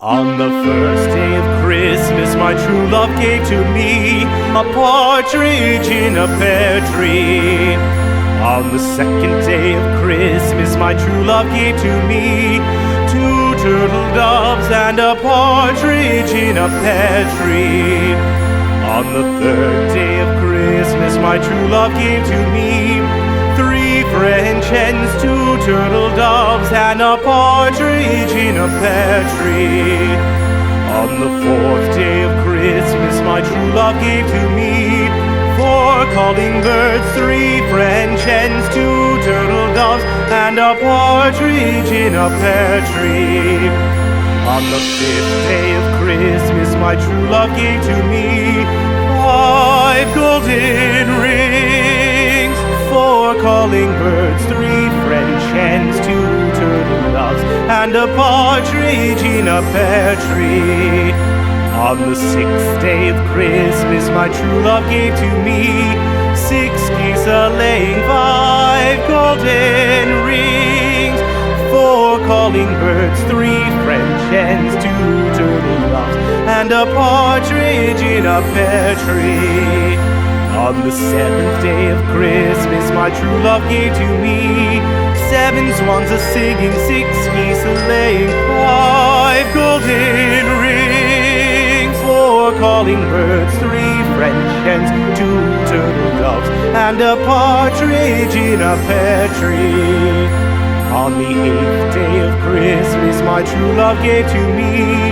On the first day of Christmas, my true love gave to me a partridge in a pear tree. On the second day of Christmas, my true love gave to me two turtle doves and a partridge in a pear tree. On the third day of Christmas, my true love gave to me three French hens, two turtle doves, and a partridge in a pear tree. On the fourth day of Christmas, my true love gave to me four calling birds, three French hens, two turtle doves, and a partridge in a pear tree. On the fifth day of Christmas, my true love gave to me five golden rings, four calling birds, three French hens, two turtle doves, and a partridge in a pear tree. On the sixth day of Christmas, my true love gave to me six geese a-laying 5 golden rings. 4 calling birds, 3 French hens, 2 turtle doves, and a partridge in a pear tree. On the 7th day of Christmas, my true love gave to me 7 swans a singing, 6 geese a laying, 5 golden rings, 4 calling birds, 3 French hens, 2 turtle doves, and a partridge in a pear tree. On the 8th day of Christmas, my true love gave to me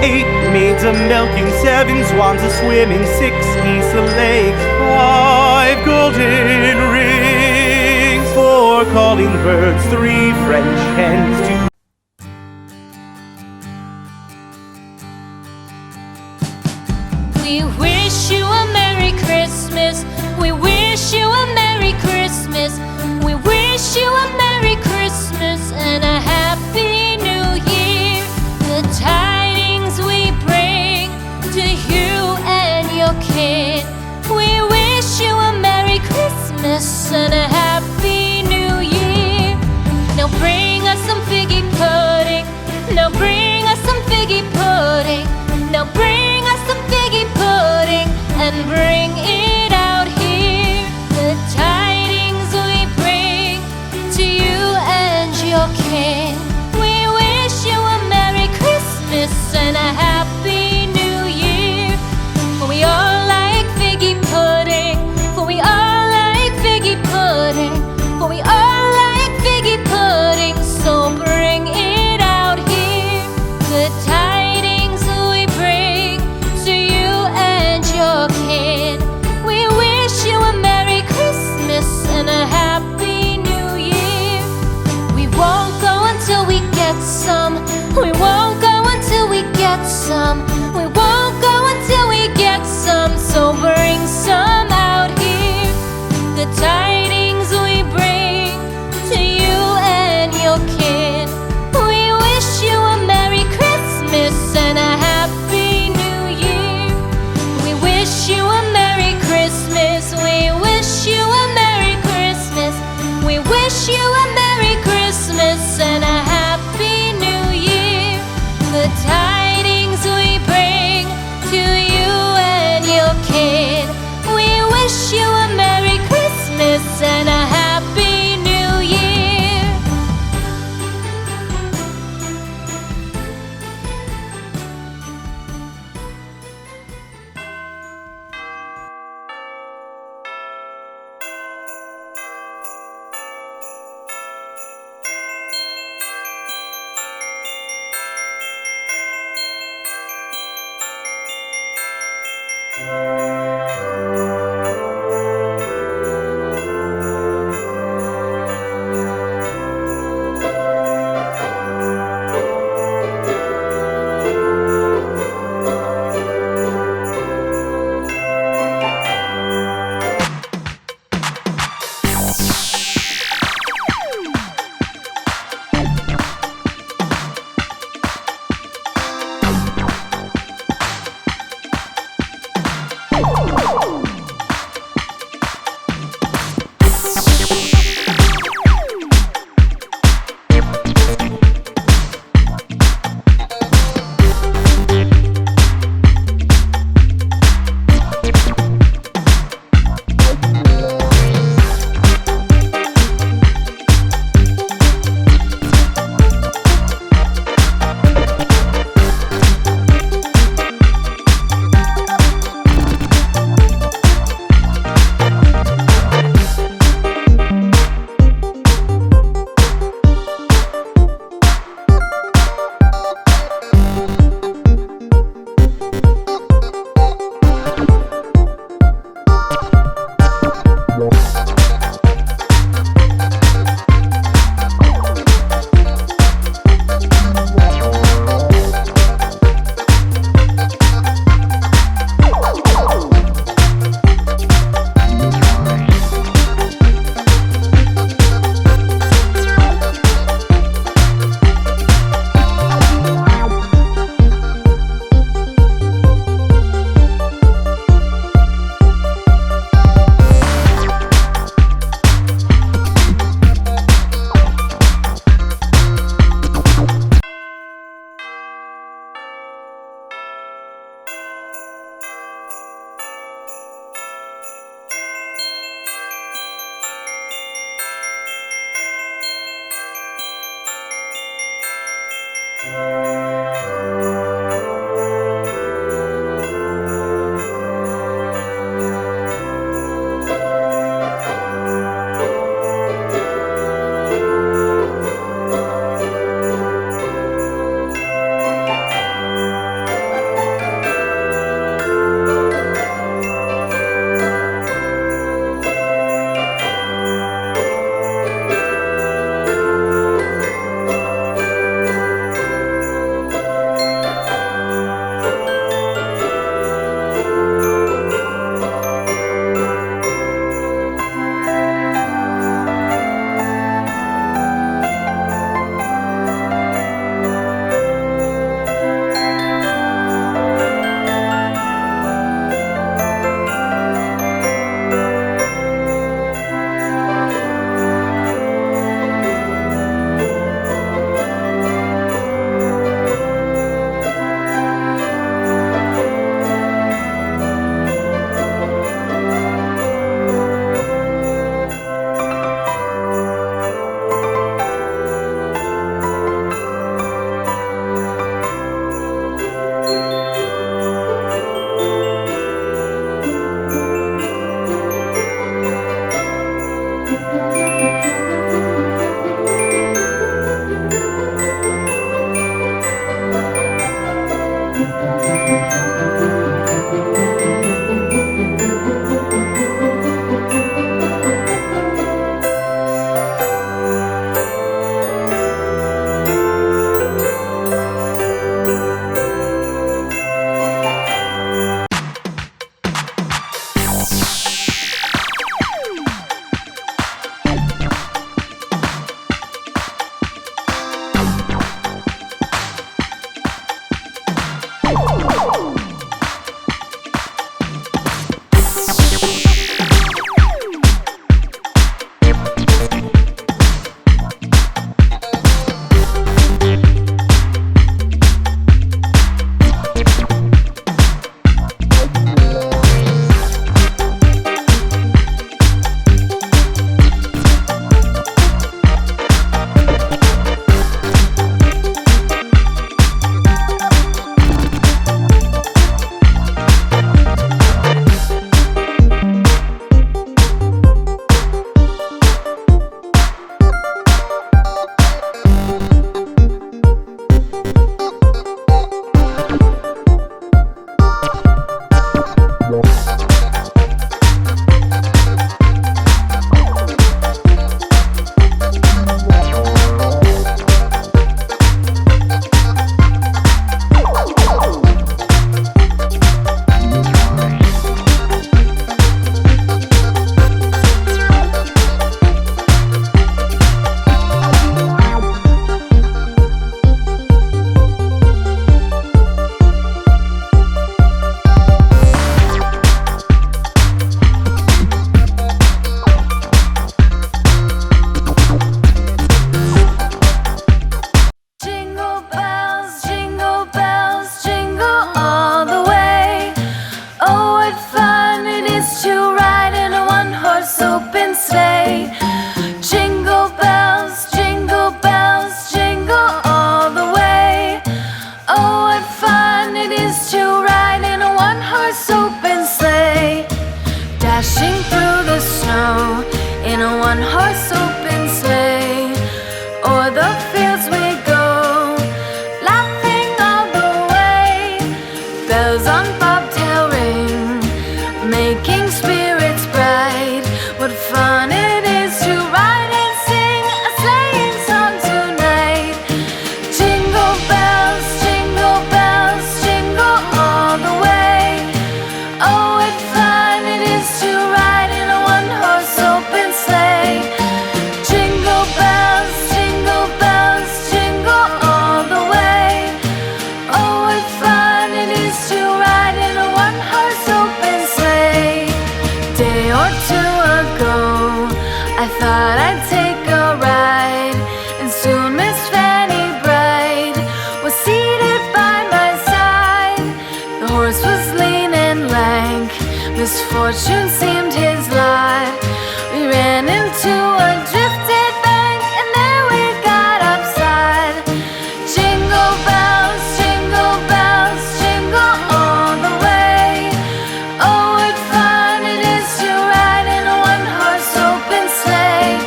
8 maids a milking, 7 swans a swimming, 6 geese a laying, 5 golden rings, 4 calling birds, 3 French hens, 2. We wish you a Merry Christmas. We wish you a Merry Christmas. We wish you a Merry Christmas and a Happy New Year. The tidings we bring to you and your kin. We wish you a Merry Christmas and a Happy New Year. Now bring us some figgy Misfortune seemed his lot. We ran into a drifted bank, and there we got upside. Jingle bells, jingle all the way. Oh, what fun it is to ride in a one-horse open sleigh.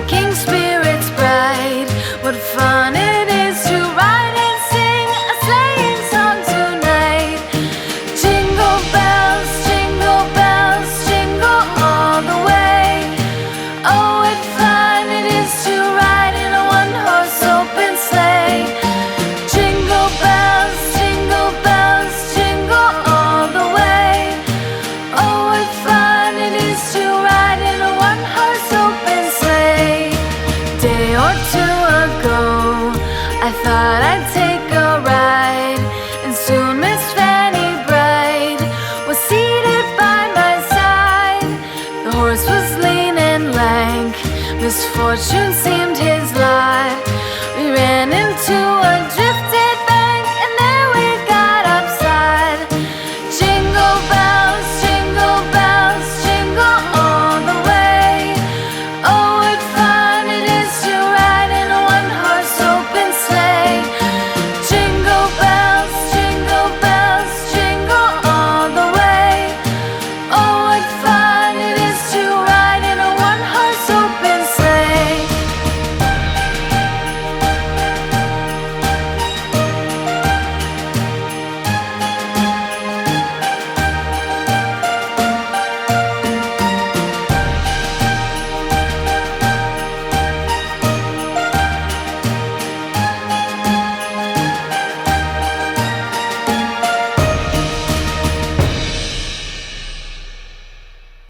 making spirits bright. What fun it is to ride and sing a sleighing song tonight. Jingle bells, jingle all the way. Oh, what fun it is to ride in a one-horse open sleigh. Jingle bells, jingle all the way. Oh, what fun it is to ride in a one-horse open sleigh. Day or two ago, I thought I'd take a ride, and soon Miss Fanny Bright was seated by my side. The horse was lean and lank, misfortune seemed his